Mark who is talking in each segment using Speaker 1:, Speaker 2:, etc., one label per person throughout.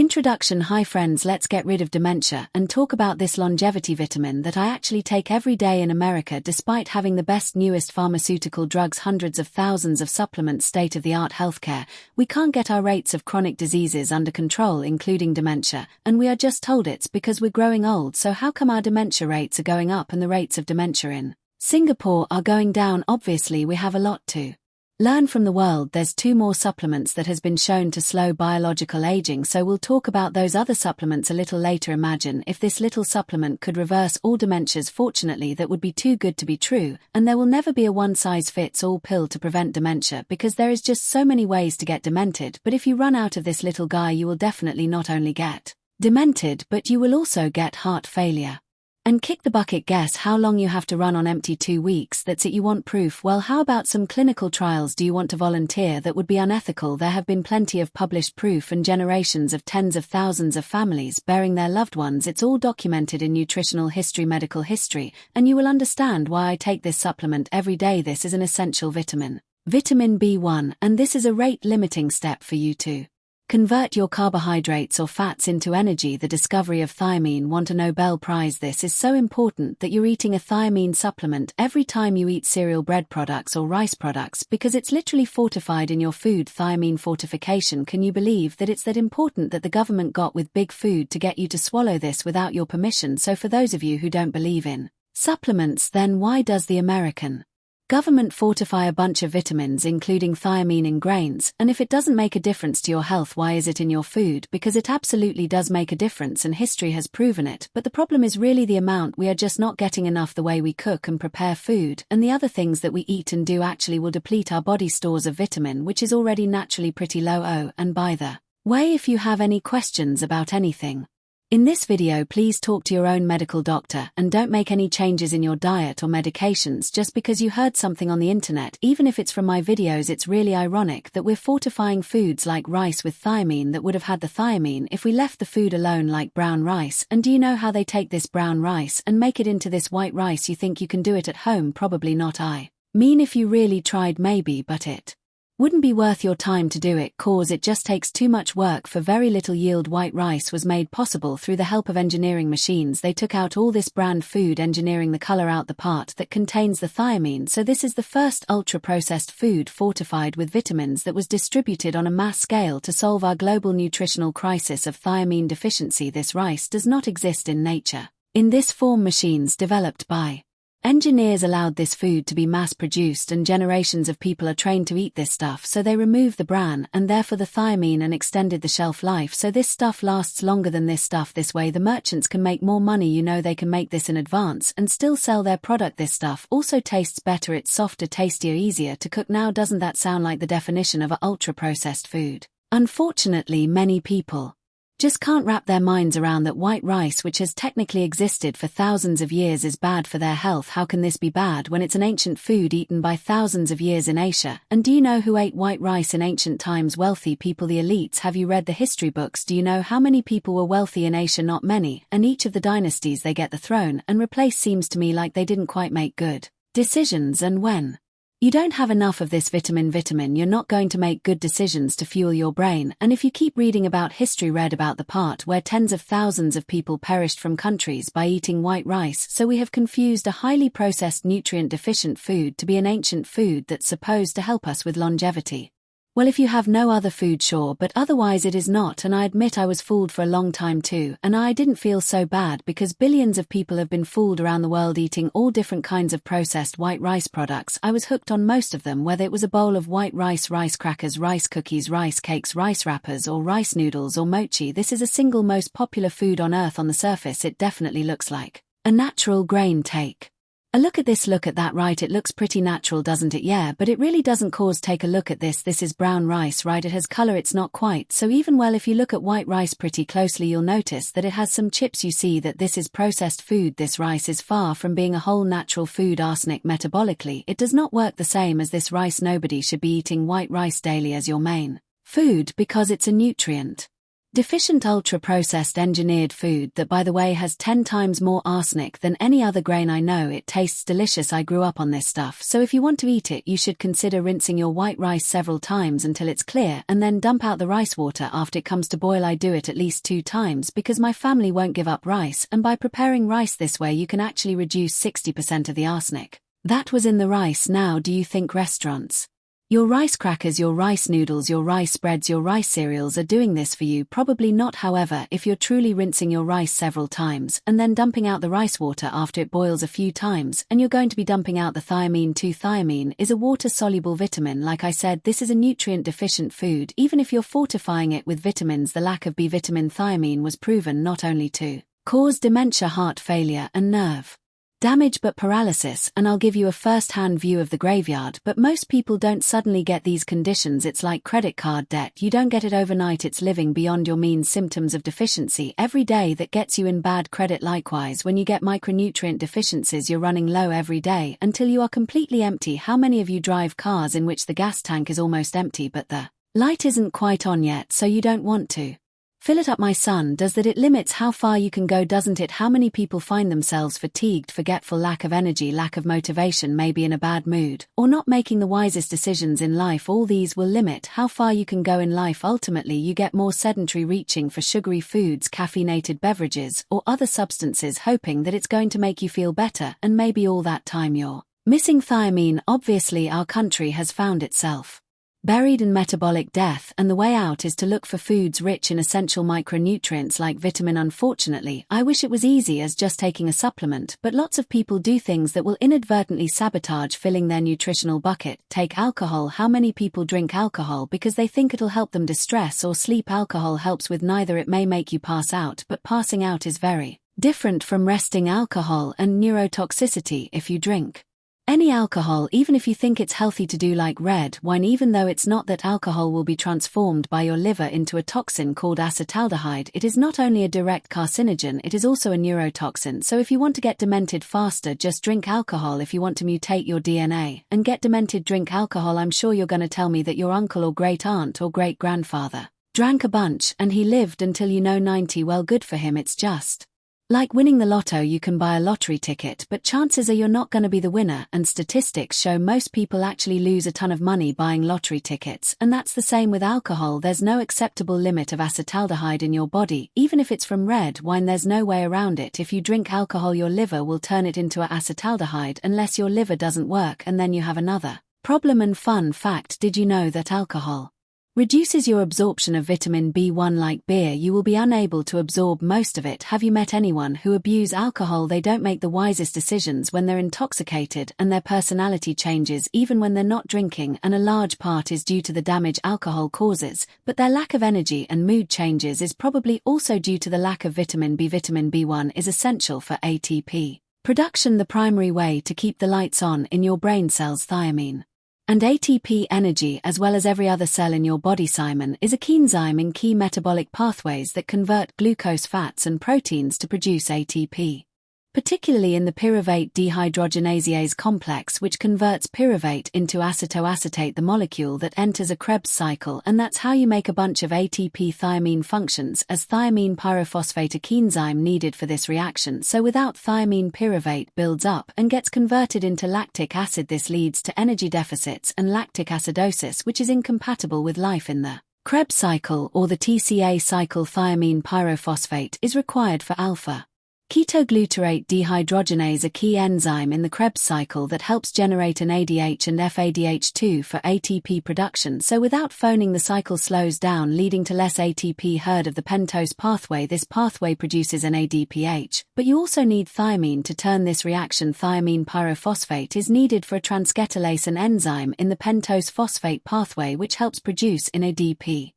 Speaker 1: Introduction. Hi friends, let's get rid of dementia and talk about this longevity vitamin that I actually take every day in America despite having the best newest pharmaceutical drugs, hundreds of thousands of supplements, state-of-the-art healthcare. We can't get our rates of chronic diseases under control, including dementia, and we are just told it's because we're growing old. So how come our dementia rates are going up and the rates of dementia in Singapore are going down? Obviously we have a lot to learn from the world. There's 2 more supplements that has been shown to slow biological aging, so we'll talk about those other supplements a little later. Imagine if this little supplement could reverse all dementias. Fortunately, that would be too good to be true, and there will never be a one-size-fits-all pill to prevent dementia because there is just so many ways to get demented. But if you run out of this little guy, you will definitely not only get demented, but you will also get heart failure and kick the bucket. Guess how long you have to run on empty? 2 weeks. That's it. You want proof? Well, how about some clinical trials? Do you want to volunteer? That would be unethical. There have been plenty of published proof and generations of tens of thousands of families burying their loved ones. It's all documented in nutritional history, medical history, and you will understand why I take this supplement every day. This is an essential vitamin, vitamin B1, and this is a rate-limiting step for you to convert your carbohydrates or fats into energy. The discovery of thiamine won a Nobel Prize. This is so important that you're eating a thiamine supplement every time you eat cereal, bread products or rice products because it's literally fortified in your food. Thiamine fortification. Can you believe that it's that important that the government got with big food to get you to swallow this without your permission? So for those of you who don't believe in supplements, then why does the American government fortify a bunch of vitamins including thiamine in grains? And if it doesn't make a difference to your health, why is it in your food? Because it absolutely does make a difference and history has proven it. But the problem is really the amount. We are just not getting enough. The way we cook and prepare food and the other things that we eat and do actually will deplete our body stores of vitamin, which is already naturally pretty low. Oh, and by the way, if you have any questions about anything in this video, please talk to your own medical doctor and don't make any changes in your diet or medications just because you heard something on the internet. Even if it's from my videos, it's really ironic that we're fortifying foods like rice with thiamine that would have had the thiamine if we left the food alone, like brown rice. And do you know how they take this brown rice and make it into this white rice? You think you can do it at home? Probably not. I mean, if you really tried, maybe, but it wouldn't be worth your time to do it, cause it just takes too much work for very little yield. White rice was made possible through the help of engineering machines. They took out all this brand food engineering, the color out the part that contains the thiamine. So this is the first ultra-processed food fortified with vitamins that was distributed on a mass scale to solve our global nutritional crisis of thiamine deficiency. This rice does not exist in nature. In this form, machines developed by engineers allowed this food to be mass-produced, and generations of people are trained to eat this stuff, so they removed the bran and therefore the thiamine and extended the shelf life, so this stuff lasts longer than this stuff. This way the merchants can make more money. You know, they can make this in advance and still sell their product. This stuff also tastes better. It's softer, tastier, easier to cook. Now doesn't that sound like the definition of a ultra-processed food? Unfortunately, many people just can't wrap their minds around that white rice, which has technically existed for thousands of years, is bad for their health. How can this be bad when it's an ancient food eaten by thousands of years in Asia? And do you know who ate white rice in ancient times? Wealthy people, the elites. Have you read the history books? Do you know how many people were wealthy in Asia? Not many. And each of the dynasties they get the throne and replace seems to me like they didn't quite make good decisions. And when you don't have enough of this vitamin, you're not going to make good decisions to fuel your brain. And if you keep reading about history, read about the part where tens of thousands of people perished from countries by eating white rice. So we have confused a highly processed, nutrient-deficient food to be an ancient food that's supposed to help us with longevity. Well, if you have no other food, sure, but otherwise it is not. And I admit I was fooled for a long time too, and I didn't feel so bad because billions of people have been fooled around the world eating all different kinds of processed white rice products. I was hooked on most of them, whether it was a bowl of white rice, rice crackers, rice cookies, rice cakes, rice wrappers, or rice noodles or mochi. This is a single most popular food on earth. On the surface it definitely looks like a natural grain. Take a look at this, look at that, right? It looks pretty natural, doesn't it? Yeah, but it really doesn't, cause take a look at this. This is brown rice, right? It has color. It's not quite. So even well, if you look at white rice pretty closely, you'll notice that it has some chips. You see that this is processed food. This rice is far from being a whole natural food. Arsenic metabolically, it does not work the same as this rice. Nobody should be eating white rice daily as your main food because it's a nutrient Deficient ultra-processed engineered food that, by the way, has 10 times more arsenic than any other grain I know. It tastes delicious. I grew up on this stuff, so if you want to eat it, you should consider rinsing your white rice several times until it's clear and then dump out the rice water after it comes to boil. I do it at least 2 times because my family won't give up rice, and by preparing rice this way you can actually reduce 60% of the arsenic. That was in the rice. Now do you think restaurants, your rice crackers, your rice noodles, your rice spreads, your rice cereals are doing this for you? Probably not. However, if you're truly rinsing your rice several times and then dumping out the rice water after it boils a few times, and you're going to be dumping out the thiamine too. Thiamine is a water-soluble vitamin. Like I said, this is a nutrient-deficient food. Even if you're fortifying it with vitamins, the lack of B vitamin thiamine was proven not only to cause dementia, heart failure, and nerve damage but paralysis. And I'll give you a first-hand view of the graveyard, but most people don't suddenly get these conditions. It's like credit card debt. You don't get it overnight. It's living beyond your means. Symptoms of deficiency every day that gets you in bad credit. Likewise, when you get micronutrient deficiencies, you're running low every day until you are completely empty. How many of you drive cars in which the gas tank is almost empty but the light isn't quite on yet, so you don't want to fill it up? My son does that. It limits how far you can go, doesn't it? How many people find themselves fatigued, forgetful, lack of energy, lack of motivation, maybe in a bad mood, or not making the wisest decisions in life? All these will limit how far you can go in life. Ultimately, you get more sedentary, reaching for sugary foods, caffeinated beverages, or other substances, hoping that it's going to make you feel better, and maybe all that time you're missing thiamine. Obviously, our country has found itself buried in metabolic death, and the way out is to look for foods rich in essential micronutrients like vitamin. Unfortunately, I wish it was easy as just taking a supplement, but lots of people do things that will inadvertently sabotage filling their nutritional bucket. Take alcohol. How many people drink alcohol because they think it'll help them distress or sleep? Alcohol helps with neither. It may make you pass out, but passing out is very different from resting. Alcohol and neurotoxicity. If you drink any alcohol, even if you think it's healthy to do, like red wine, even though it's not, that alcohol will be transformed by your liver into a toxin called acetaldehyde. It is not only a direct carcinogen, it is also a neurotoxin. So if you want to get demented faster, just drink alcohol. If you want to mutate your DNA and get demented, drink alcohol. I'm sure you're going to tell me that your uncle or great aunt or great grandfather drank a bunch and he lived until 90. Well, good for him. It's just like winning the lotto. You can buy a lottery ticket, but chances are you're not going to be the winner, and statistics show most people actually lose a ton of money buying lottery tickets. And that's the same with alcohol. There's no acceptable limit of acetaldehyde in your body. Even if it's from red wine, there's no way around it. If you drink alcohol, your liver will turn it into acetaldehyde unless your liver doesn't work, and then you have another problem. And fun fact, did you know that alcohol reduces your absorption of vitamin B1? Like beer, you will be unable to absorb most of it. Have you met anyone who abuse alcohol? They don't make the wisest decisions when they're intoxicated, and their personality changes even when they're not drinking, and a large part is due to the damage alcohol causes, but their lack of energy and mood changes is probably also due to the lack of vitamin B. Vitamin B1 is essential for ATP production, the primary way to keep the lights on in your brain cells. Thiamine and ATP energy, as well as every other cell in your body. Thiamine is a key enzyme in key metabolic pathways that convert glucose, fats, and proteins to produce ATP, particularly in the pyruvate dehydrogenase complex, which converts pyruvate into acetoacetate, the molecule that enters a Krebs cycle, and that's how you make a bunch of ATP. Thiamine functions as thiamine pyrophosphate, a key enzyme needed for this reaction. So without thiamine, pyruvate builds up and gets converted into lactic acid. This leads to energy deficits and lactic acidosis, which is incompatible with life in the Krebs cycle or the TCA cycle. Thiamine pyrophosphate is required for alpha ketoglutarate dehydrogenase, a key enzyme in the Krebs cycle that helps generate an ADH and FADH2 for ATP production. So without phoning, the cycle slows down, leading to less ATP. Heard of the pentose pathway? This pathway produces an ADPH, but you also need thiamine to turn this reaction. Thiamine pyrophosphate is needed for a transketolase, an enzyme in the pentose phosphate pathway which helps produce an ADP.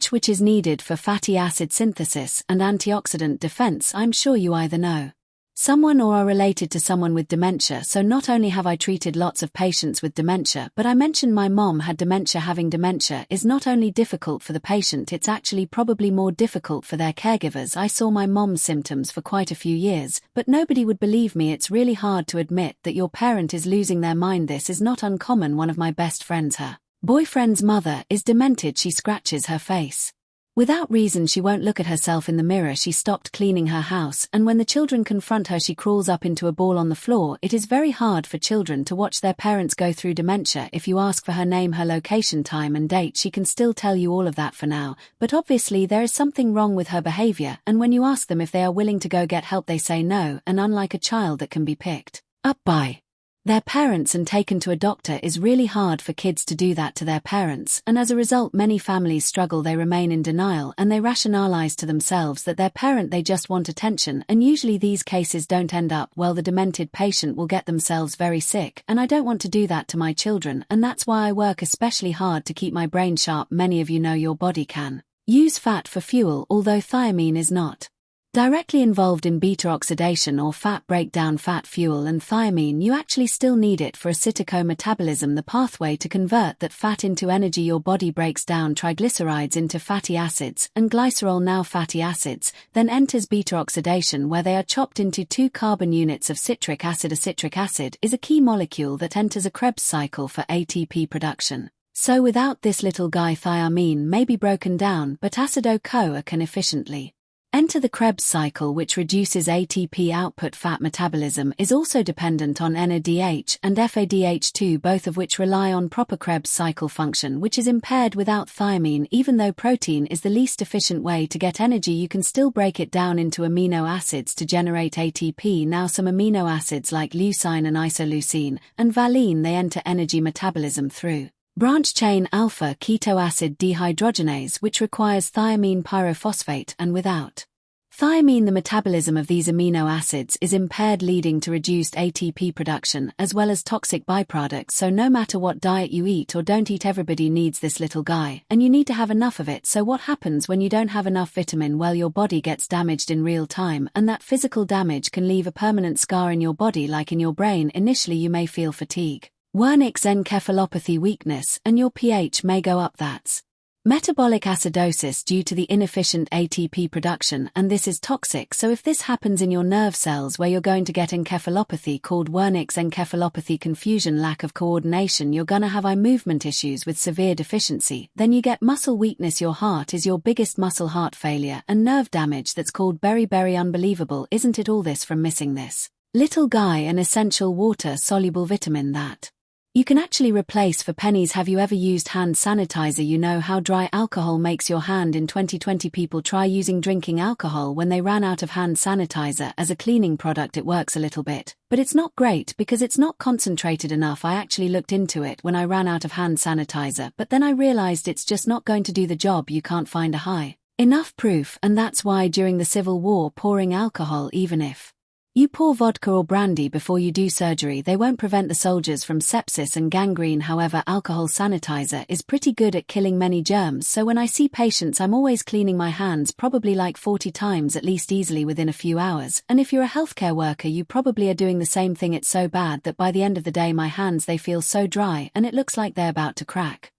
Speaker 1: Which is needed for fatty acid synthesis and antioxidant defense. I'm sure you either know someone or are related to someone with dementia, so not only have I treated lots of patients with dementia, but I mentioned my mom had dementia. Having dementia is not only difficult for the patient, it's actually probably more difficult for their caregivers. I saw my mom's symptoms for quite a few years, but nobody would believe me. It's really hard to admit that your parent is losing their mind. This is not uncommon. One of my best friends, her boyfriend's mother, is demented. She scratches her face Without reason she won't look at herself in the mirror. She stopped cleaning her house, and when the children confront her she crawls up into a ball on the floor. It is very hard for children to watch their parents go through dementia. If you ask for her name, her location, time and date, she can still tell you all of that for now, but obviously there is something wrong with her behavior, and when you ask them if they are willing to go get help they say no, and unlike a child that can be picked up by their parents and taken to a doctor, is really hard for kids to do that to their parents, and as a result many families struggle. They remain in denial and they rationalize to themselves that their parent, they just want attention, and usually these cases don't end up well. The demented patient will get themselves very sick, and I don't want to do that to my children, and that's why I work especially hard to keep my brain sharp. Many of you know your body can use fat for fuel, although thiamine is not directly involved in beta oxidation or fat breakdown. Fat fuel and thiamine, you actually still need it for acetylcholine metabolism, the pathway to convert that fat into energy. Your body breaks down triglycerides into fatty acids and glycerol, now fatty acids, then enters beta oxidation where they are chopped into 2 carbon units of citric acid. A citric acid is a key molecule that enters a Krebs cycle for ATP production. So without this little guy, thiamine may be broken down, but acido-CoA can efficiently enter the Krebs cycle, which reduces ATP output. Fat metabolism is also dependent on NADH and FADH2, both of which rely on proper Krebs cycle function, which is impaired without thiamine. Even though protein is the least efficient way to get energy, you can still break it down into amino acids to generate ATP. Now some amino acids like leucine and isoleucine and valine, they enter energy metabolism through branch-chain alpha ketoacid dehydrogenase, which requires thiamine pyrophosphate, and without thiamine the metabolism of these amino acids is impaired, leading to reduced ATP production as well as toxic byproducts. So no matter what diet you eat or don't eat, everybody needs this little guy, and you need to have enough of it. So what happens when you don't have enough vitamin? Well, your body gets damaged in real time, and that physical damage can leave a permanent scar in your body, like in your brain. Initially you may feel fatigue, Wernicke's encephalopathy, weakness, and your pH may go up. That's metabolic acidosis due to the inefficient ATP production, and this is toxic. So if this happens in your nerve cells, where you're going to get encephalopathy, called Wernicke's encephalopathy, confusion, lack of coordination, you're gonna have eye movement issues with severe deficiency. Then you get muscle weakness. Your heart is your biggest muscle, heart failure, and nerve damage. That's called very unbelievable. Isn't it all this from missing this little guy, an essential water-soluble vitamin that you can actually replace for pennies? Have you ever used hand sanitizer? You know how dry alcohol makes your hand. In 2020 people try using drinking alcohol when they ran out of hand sanitizer as a cleaning product. It works a little bit, but it's not great because it's not concentrated enough. I actually looked into it when I ran out of hand sanitizer, but then I realized it's just not going to do the job. You can't find a high enough proof, and that's why during the Civil War pouring alcohol, even if you pour vodka or brandy before you do surgery, they won't prevent the soldiers from sepsis and gangrene. However, alcohol sanitizer is pretty good at killing many germs, so when I see patients I'm always cleaning my hands probably like 40 times at least, easily within a few hours. And if you're a healthcare worker, you probably are doing the same thing. It's so bad that by the end of the day my hands, they feel so dry and it looks like they're about to crack.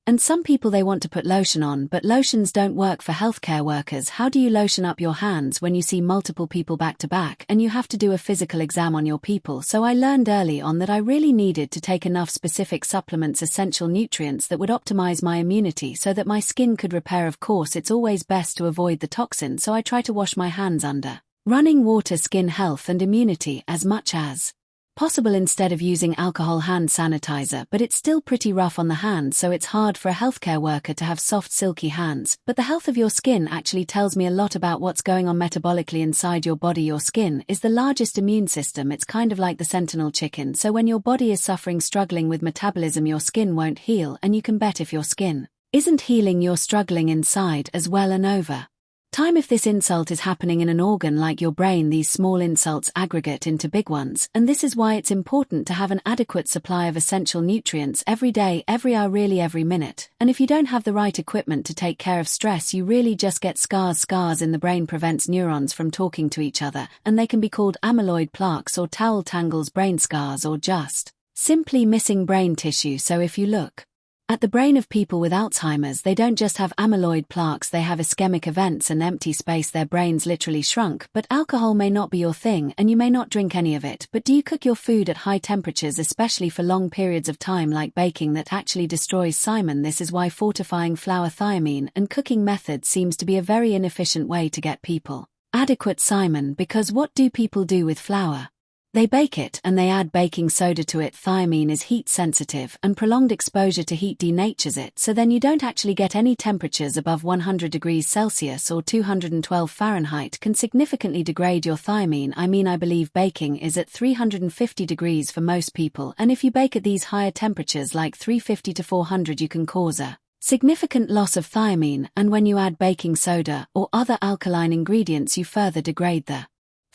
Speaker 1: And some people, they want to put lotion on, but lotions don't work for healthcare workers. How do you lotion up your hands when you see multiple people back to back and you have to do a physical exam on your people? So I learned early on that I really needed to take enough specific supplements, essential nutrients that would optimize my immunity so that my skin could repair. Of course, it's always best to avoid the toxin, so I try to wash my hands under running water. Skin health and immunity as much as possible instead of using alcohol hand sanitizer, but it's still pretty rough on the hands, so it's hard for a healthcare worker to have soft, silky hands. But the health of your skin actually tells me a lot about what's going on metabolically inside your body. Your skin is the largest immune system. It's kind of like the sentinel chicken, so when your body is suffering, struggling with metabolism, your skin won't heal, and you can bet if your skin isn't healing, you're struggling inside as well. And over time, if this insult is happening in an organ like your brain, these small insults aggregate into big ones, and this is why it's important to have an adequate supply of essential nutrients every day, every hour, really every minute. And if you don't have the right equipment to take care of stress, you really just get scars. Scars in the brain prevents neurons from talking to each other, and they can be called amyloid plaques or towel tangles, brain scars, or just simply missing brain tissue. So if you look At the brain of people with Alzheimer's, they don't just have amyloid plaques, they have ischemic events and empty space. Their brains literally shrunk. But alcohol may not be your thing, and you may not drink any of it. But do you cook your food at high temperatures, especially for long periods of time, like baking, that actually destroys thiamine? This is why fortifying flour, thiamine, and cooking methods seems to be a very inefficient way to get people adequate thiamine, because what do people do with flour? They bake it and they add baking soda to it. Thiamine is heat sensitive, and prolonged exposure to heat denatures it, so then you don't actually get any temperatures above 100 degrees Celsius or 212 Fahrenheit can significantly degrade your thiamine. I believe baking is at 350 degrees for most people, and if you bake at these higher temperatures like 350 to 400, you can cause a significant loss of thiamine, and when you add baking soda or other alkaline ingredients, you further degrade the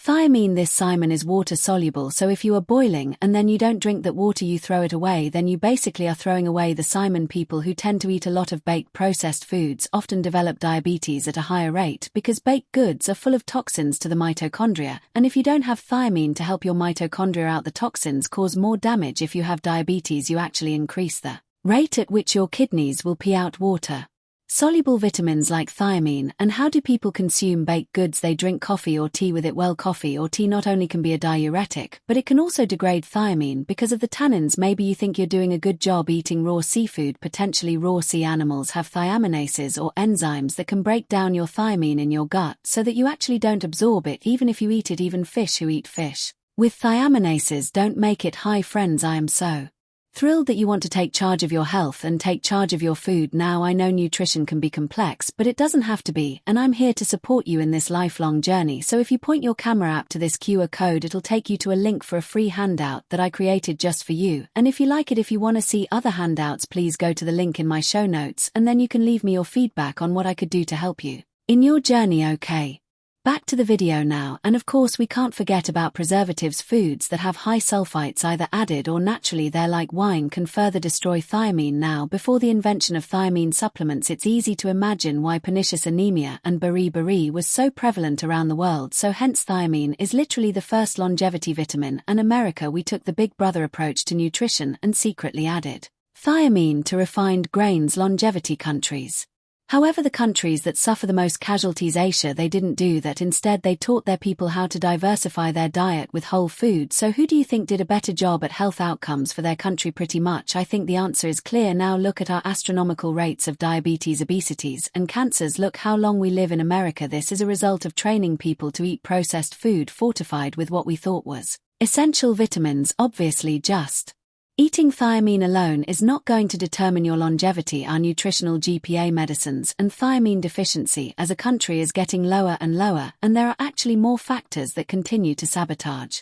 Speaker 1: thiamine. This thiamine is water soluble, so if you are boiling and then you don't drink that water, you throw it away, then you basically are throwing away the thiamine. People who tend to eat a lot of baked processed foods often develop diabetes at a higher rate because baked goods are full of toxins to the mitochondria, and if you don't have thiamine to help your mitochondria out, the toxins cause more damage. If you have diabetes, you actually increase the rate at which your kidneys will pee out water soluble vitamins like thiamine. And how do people consume baked goods? They drink coffee or tea with it. Well, coffee or tea not only can be a diuretic, but it can also degrade thiamine because of the tannins. Maybe you think you're doing a good job eating raw seafood. Potentially raw sea animals have thiaminases or enzymes that can break down your thiamine in your gut so that you actually don't absorb it even if you eat it. Even fish who eat fish with thiaminases don't make it. Hi friends, I am so thrilled that you want to take charge of your health and take charge of your food now. I know nutrition can be complex, but it doesn't have to be, and I'm here to support you in this lifelong journey. So if you point your camera app to this QR code, it'll take you to a link for a free handout that I created just for you. And if you like it, if you want to see other handouts, please go to the link in my show notes, and then you can leave me your feedback on what I could do to help you in your journey. Okay. Back to the video now, and of course we can't forget about preservatives. Foods that have high sulfites, either added or naturally there, like wine, can further destroy thiamine. Now, before the invention of thiamine supplements, it's easy to imagine why pernicious anemia and beriberi was so prevalent around the world. So hence thiamine is literally the first longevity vitamin, and America, we took the big brother approach to nutrition and secretly added thiamine to refined grains. Longevity countries. However, the countries that suffer the most casualties, Asia, they didn't do that. Instead, they taught their people how to diversify their diet with whole food. So who do you think did a better job at health outcomes for their country? Pretty much. I think the answer is clear. Now look at our astronomical rates of diabetes, obesities, and cancers. Look how long we live in America. This is a result of training people to eat processed food fortified with what we thought was essential vitamins. Obviously, just eating thiamine alone is not going to determine your longevity. Our nutritional GPA medicines and thiamine deficiency as a country is getting lower and lower, and there are actually more factors that continue to sabotage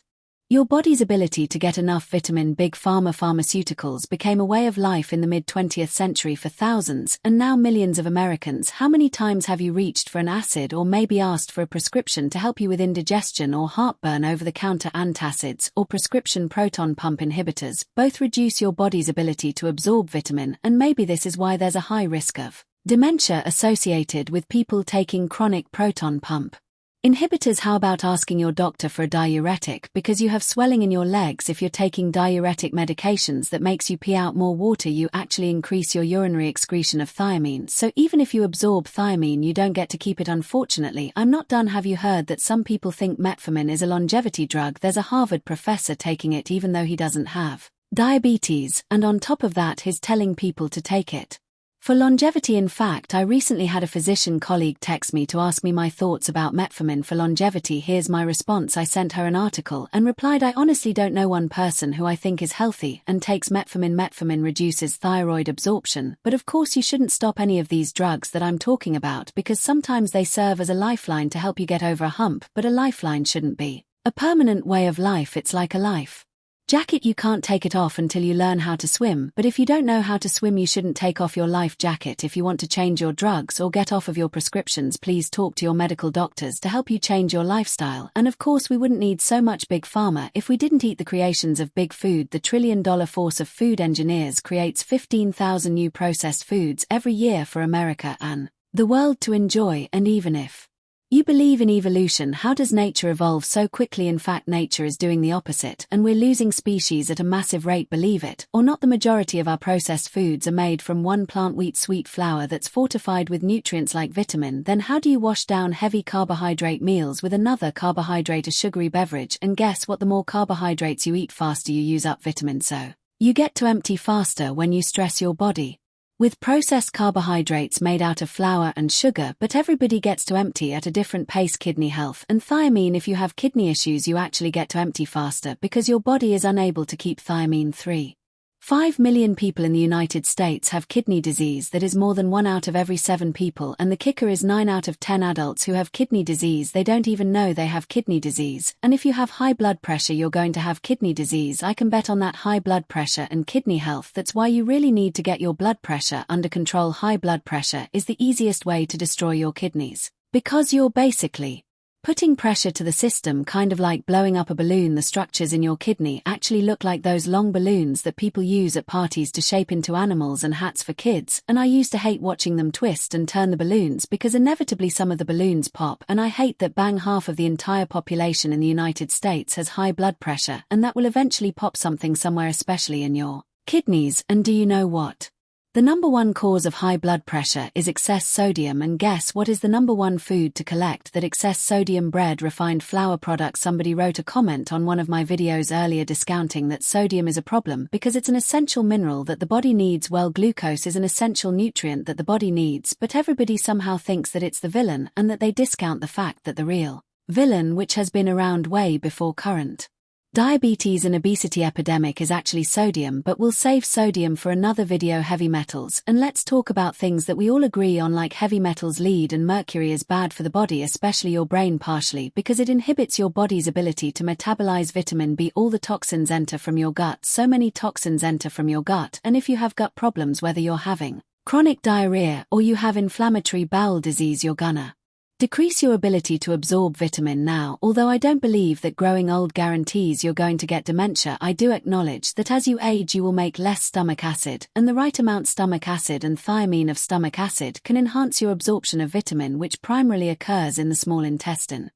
Speaker 1: your body's ability to get enough vitamin. Big pharma pharmaceuticals became a way of life in the mid-20th century for thousands and now millions of Americans. How many times have you reached for an acid or maybe asked for a prescription to help you with indigestion or heartburn? Over-the-counter antacids or prescription proton pump inhibitors both reduce your body's ability to absorb vitamin, and maybe this is why there's a high risk of dementia associated with people taking chronic proton pump inhibitors. How about asking your doctor for a diuretic because you have swelling in your legs? If you're taking diuretic medications that makes you pee out more water, you actually increase your urinary excretion of thiamine. So even if you absorb thiamine, you don't get to keep it. Unfortunately, I'm not done. Have you heard that some people think metformin is a longevity drug? There's a Harvard professor taking it even though he doesn't have diabetes, and on top of that he's telling people to take it for longevity. In fact, I recently had a physician colleague text me to ask me my thoughts about metformin for longevity. Here's my response. I sent her an article and replied, I honestly don't know one person who I think is healthy and takes metformin. Metformin reduces thyroid absorption, but of course you shouldn't stop any of these drugs that I'm talking about because sometimes they serve as a lifeline to help you get over a hump, but a lifeline shouldn't be a permanent way of life. It's like a life jacket. You can't take it off until you learn how to swim, but if you don't know how to swim, you shouldn't take off your life jacket. If you want to change your drugs or get off of your prescriptions, please talk to your medical doctors to help you change your lifestyle. And of course, we wouldn't need so much big pharma if we didn't eat the creations of big food. The trillion-dollar force of food engineers creates 15,000 new processed foods every year for America and the world to enjoy. And even if You believe in evolution. How does nature evolve so quickly? In fact, nature is doing the opposite, and we're losing species at a massive rate. Believe it or not, the majority of our processed foods are made from one plant, wheat sweet flour that's fortified with nutrients like vitamin. Then how do you wash down heavy carbohydrate meals with another carbohydrate, a sugary beverage? And guess what? The more carbohydrates you eat, faster you use up vitamin. So you get to empty faster when you stress your body with processed carbohydrates made out of flour and sugar, but everybody gets to empty at a different pace. Kidney health and thiamine. If you have kidney issues, you actually get to empty faster because your body is unable to keep thiamine. 3.5 million people in the United States have kidney disease. That is more than 1 out of every 7 people, and the kicker is 9 out of 10 adults who have kidney disease, they don't even know they have kidney disease. And if you have high blood pressure, you're going to have kidney disease. I can bet on that. High blood pressure and kidney health. That's why you really need to get your blood pressure under control. High blood pressure is the easiest way to destroy your kidneys, because you're basically putting pressure to the system, kind of like blowing up a balloon. The structures in your kidney actually look like those long balloons that people use at parties to shape into animals and hats for kids, and I used to hate watching them twist and turn the balloons because inevitably some of the balloons pop, and I hate that bang half of the entire population in the United States has high blood pressure, and that will eventually pop something somewhere, especially in your kidneys. And do you know what? The number one cause of high blood pressure is excess sodium, and guess what is the number one food to collect that excess sodium? Bread, refined flour products. Somebody wrote a comment on one of my videos earlier discounting that sodium is a problem because it's an essential mineral that the body needs. Well, glucose is an essential nutrient that the body needs, but everybody somehow thinks that it's the villain and that they discount the fact that the real villain, which has been around way before current diabetes and obesity epidemic, is actually sodium. But we'll save sodium for another video. Heavy metals, and let's talk about things that we all agree on, like heavy metals. Lead and mercury is bad for the body, especially your brain, partially because it inhibits your body's ability to metabolize vitamin B. All the toxins enter from your gut. So many toxins enter from your gut, and if you have gut problems, whether you're having chronic diarrhea or you have inflammatory bowel disease, you're gonna decrease your ability to absorb vitamin. Now, although I don't believe that growing old guarantees you're going to get dementia, I do acknowledge that as you age you will make less stomach acid, and the right amount stomach acid and thiamine of stomach acid can enhance your absorption of vitamin, which primarily occurs in the small intestine.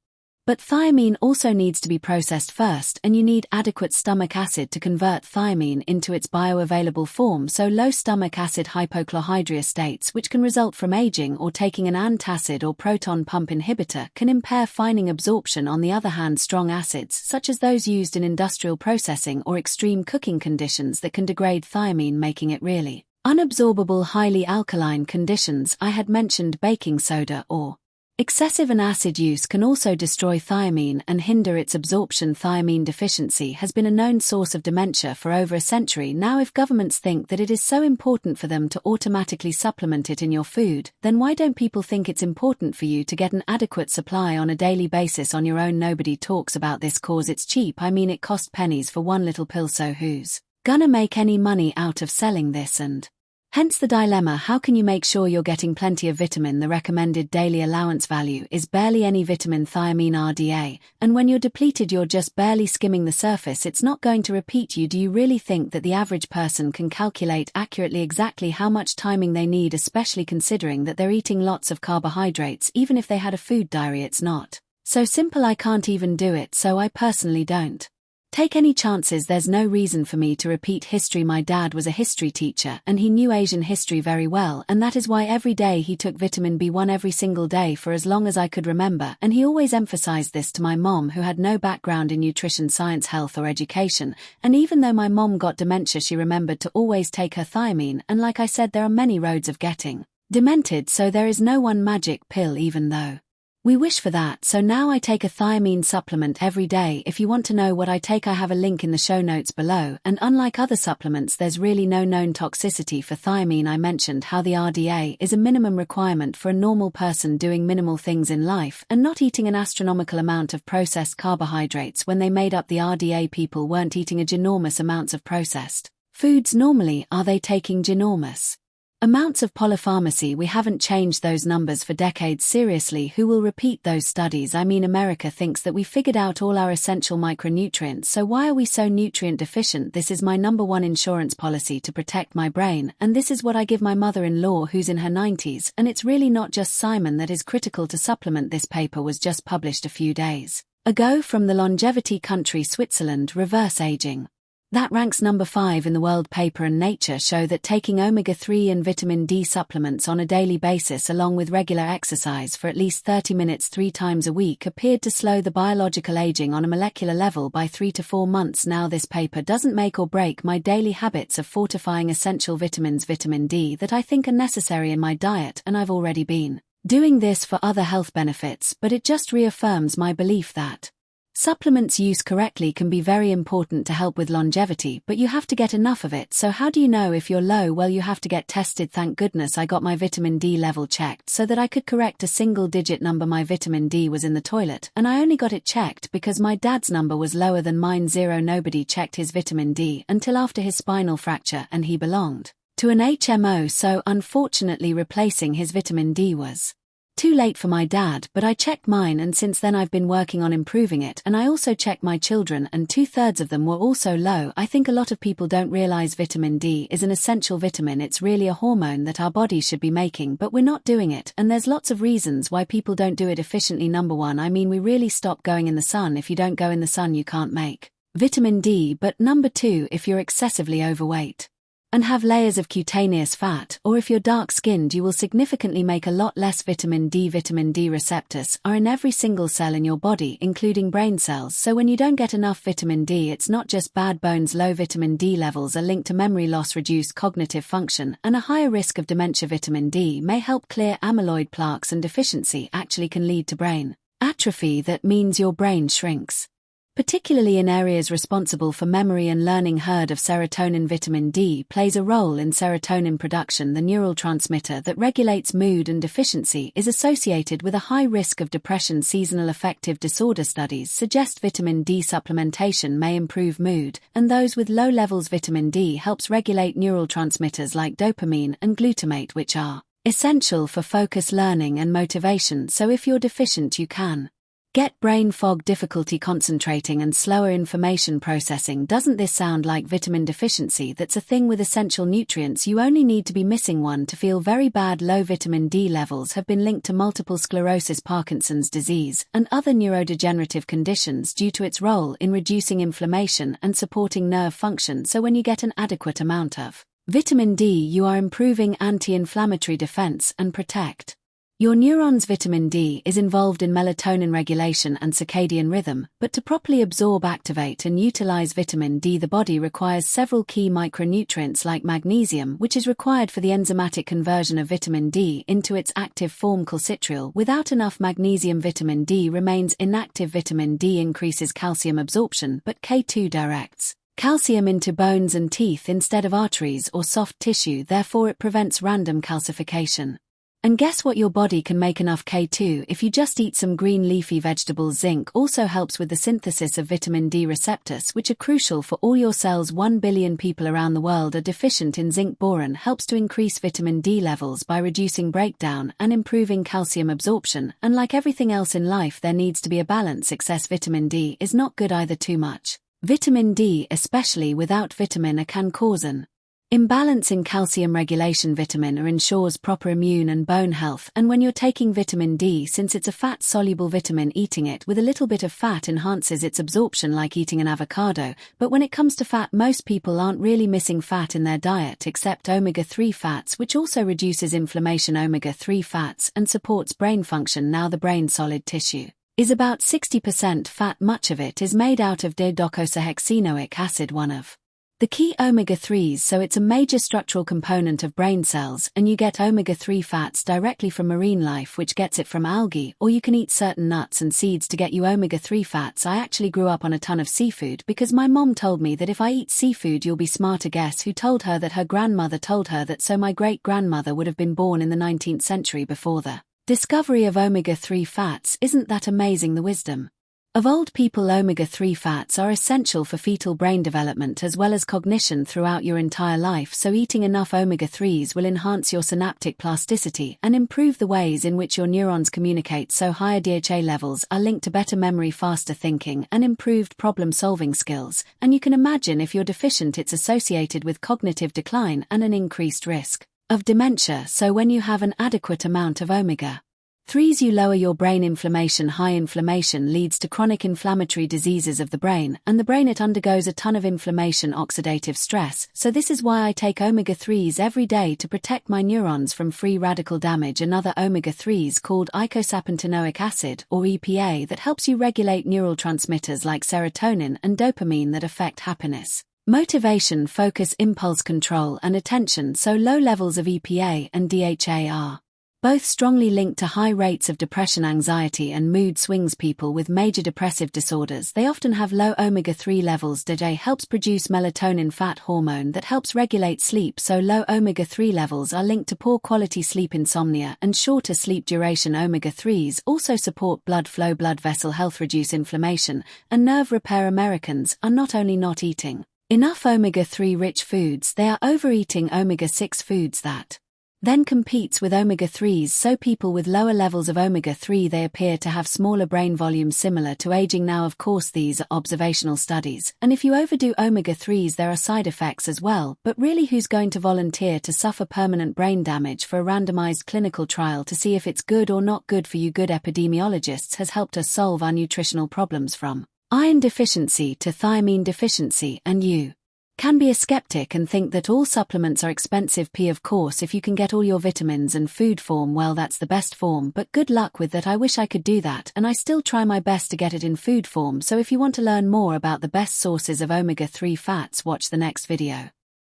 Speaker 1: But thiamine also needs to be processed first, and you need adequate stomach acid to convert thiamine into its bioavailable form. So low stomach acid hypochlorhydria states, which can result from aging or taking an antacid or proton pump inhibitor, can impair thiamine absorption. On the other hand, strong acids, such as those used in industrial processing or extreme cooking conditions, that can degrade thiamine, making it really unabsorbable. Highly alkaline conditions, I had mentioned baking soda or excessive and acid use, can also destroy thiamine and hinder its absorption. Thiamine deficiency has been a known source of dementia for over a century now. If governments think that it is so important for them to automatically supplement it in your food, then why don't people think it's important for you to get an adequate supply on a daily basis on your own? Nobody talks about this cause it's cheap. I mean, it cost pennies for one little pill, so who's gonna make any money out of selling this? And hence the dilemma: how can you make sure you're getting plenty of vitamin? The recommended daily allowance value is barely any vitamin, thiamine, RDA, and when you're depleted you're just barely skimming the surface. It's not going to repeat you. Do you really think that the average person can calculate accurately exactly how much timing they need, especially considering that they're eating lots of carbohydrates? Even if they had a food diary, it's not so simple. I can't even do it, so I personally don't take any chances. There's no reason for me to repeat history. My dad was a history teacher and he knew Asian history very well, and that is why every day he took vitamin B1 every single day for as long as I could remember, and he always emphasized this to my mom, who had no background in nutrition, science, health or education. And even though my mom got dementia, she remembered to always take her thiamine, and like I said, there are many roads of getting demented, so there is no one magic pill, even though we wish for that. So now I take a thiamine supplement every day. If you want to know what I take, I have a link in the show notes below. And unlike other supplements, there's really no known toxicity for thiamine. I mentioned how the RDA is a minimum requirement for a normal person doing minimal things in life and not eating an astronomical amount of processed carbohydrates. When they made up the RDA, people weren't eating a ginormous amounts of processed foods normally. Are they taking ginormous Amounts of polypharmacy. We haven't changed those numbers for decades. Seriously, who will repeat those studies? I mean, America thinks that we figured out all our essential micronutrients, so why are we so nutrient deficient? This is my #1 insurance policy to protect my brain, and this is what I give my mother-in-law who's in her 90s, and it's really not just Simon that is critical to supplement. This paper was just published a few days ago from the longevity country Switzerland. Reverse aging. That ranks #5 in the world. Paper and Nature show that taking omega-3 and vitamin D supplements on a daily basis along with regular exercise for at least 30 minutes 3 times a week appeared to slow the biological aging on a molecular level by 3 to 4 months. Now, this paper doesn't make or break my daily habits of fortifying essential vitamins, vitamin D, that I think are necessary in my diet, and I've already been doing this for other health benefits, but it just reaffirms my belief that supplements use correctly can be very important to help with longevity, but you have to get enough of it. So how do you know if you're low? Well, you have to get tested. Thank goodness I got my vitamin D level checked so that I could correct a single-digit number. My vitamin D was in the toilet, and I only got it checked because my dad's number was lower than mine. 0. Nobody checked his vitamin D until after his spinal fracture, and he belonged to an HMO, so unfortunately replacing his vitamin D was too late for my dad, but I checked mine, and since then I've been working on improving it. And I also checked my children, and 2/3 of them were also low. I think a lot of people don't realize vitamin D is an essential vitamin. It's really a hormone that our bodies should be making, but we're not doing it, and there's lots of reasons why people don't do it efficiently. #1, I mean, we really stop going in the sun. If you don't go in the sun, you can't make vitamin D. But #2, if you're excessively overweight and have layers of cutaneous fat, or if you're dark-skinned, you will significantly make a lot less vitamin D. Vitamin D receptors are in every single cell in your body, including brain cells, so when you don't get enough vitamin D, it's not just bad bones. Low vitamin D levels are linked to memory loss, reduced cognitive function, and a higher risk of dementia. Vitamin D may help clear amyloid plaques, and deficiency actually can lead to brain atrophy. That means your brain shrinks, particularly in areas responsible for memory and learning. Herd of serotonin. Vitamin D plays a role in serotonin production, the neurotransmitter that regulates mood, and deficiency is associated with a high risk of depression. Seasonal affective disorder studies suggest vitamin D supplementation may improve mood, and those with low levels. Vitamin D helps regulate neurotransmitters like dopamine and glutamate, which are essential for focus, learning, and motivation. So if you're deficient, you can get brain fog, difficulty concentrating, and slower information processing. Doesn't this sound like vitamin deficiency? That's a thing with essential nutrients. You only need to be missing one to feel very bad. Low vitamin D levels have been linked to multiple sclerosis, Parkinson's disease, and other neurodegenerative conditions due to its role in reducing inflammation and supporting nerve function. So when you get an adequate amount of vitamin D, you are improving anti-inflammatory defense and protect your neurons. Vitamin D is involved in melatonin regulation and circadian rhythm, but to properly absorb, activate, and utilize vitamin D, the body requires several key micronutrients like magnesium, which is required for the enzymatic conversion of vitamin D into its active form calcitriol. Without enough magnesium, vitamin D remains inactive. Vitamin D increases calcium absorption, but K2 directs calcium into bones and teeth instead of arteries or soft tissue, therefore it prevents random calcification. And guess what? Your body can make enough K2 if you just eat some green leafy vegetables. Zinc also helps with the synthesis of vitamin D receptors, which are crucial for all your cells. 1 billion people around the world are deficient in zinc. Boron helps to increase vitamin D levels by reducing breakdown and improving calcium absorption, and like everything else in life, there needs to be a balance. Excess vitamin D is not good either. Too much vitamin D, especially without vitamin A, can cause an imbalance in calcium regulation. Vitamin A ensures proper immune and bone health, and when you're taking vitamin D, since it's a fat-soluble vitamin, eating it with a little bit of fat enhances its absorption like eating an avocado. But when it comes to fat, most people aren't really missing fat in their diet except omega-3 fats, which also reduces inflammation. Omega-3 fats and supports brain function. Now, the brain solid tissue is about 60% fat. Much of it is made out of D-docosahexaenoic acid, one of the key omega-3s, so it's a major structural component of brain cells, and you get omega-3 fats directly from marine life, which gets it from algae, or you can eat certain nuts and seeds to get you omega-3 fats. I actually grew up on a ton of seafood because my mom told me that if I eat seafood you'll be smarter. Guess who told her that? Her grandmother told her that, so my great-grandmother would have been born in the 19th century before the discovery of omega-3 fats. Isn't that amazing, the wisdom Of old people, omega-3 fats are essential for fetal brain development as well as cognition throughout your entire life, so eating enough omega-3s will enhance your synaptic plasticity and improve the ways in which your neurons communicate, so higher DHA levels are linked to better memory, faster thinking, and improved problem-solving skills, and you can imagine if you're deficient it's associated with cognitive decline and an increased risk of dementia, so when you have an adequate amount of omega-3s you lower your brain inflammation. High inflammation leads to chronic inflammatory diseases of the brain, and the brain, it undergoes a ton of inflammation, oxidative stress, so this is why I take omega-3s every day to protect my neurons from free radical damage. Another omega-3s called eicosapentaenoic acid, or EPA, that helps you regulate neural transmitters like serotonin and dopamine that affect happiness, motivation, focus, impulse control, and attention, so low levels of EPA and DHA are both strongly linked to high rates of depression, anxiety, and mood swings. People with major depressive disorders, they often have low omega-3 levels. DHA helps produce melatonin, fat hormone that helps regulate sleep, so low omega-3 levels are linked to poor quality sleep, insomnia, and shorter sleep duration. Omega-3s also support blood flow, blood vessel health, reduce inflammation, and nerve repair. Americans are not only not eating enough omega-3 rich foods, they are overeating omega-6 foods that then competes with omega-3s, so people with lower levels of omega-3, they appear to have smaller brain volumes, similar to aging. Now, of course, these are observational studies, and if you overdo omega-3s there are side effects as well, but really, who's going to volunteer to suffer permanent brain damage for a randomized clinical trial to see if it's good or not good for you? Good epidemiologists has helped us solve our nutritional problems from iron deficiency to thiamine deficiency, and you can be a skeptic and think that all supplements are expensive. Of course, if you can get all your vitamins and food form, well, that's the best form, but good luck with that. I wish I could do that, and I still try my best to get it in food form. So if you want to learn more about the best sources of omega-3 fats, watch the next video.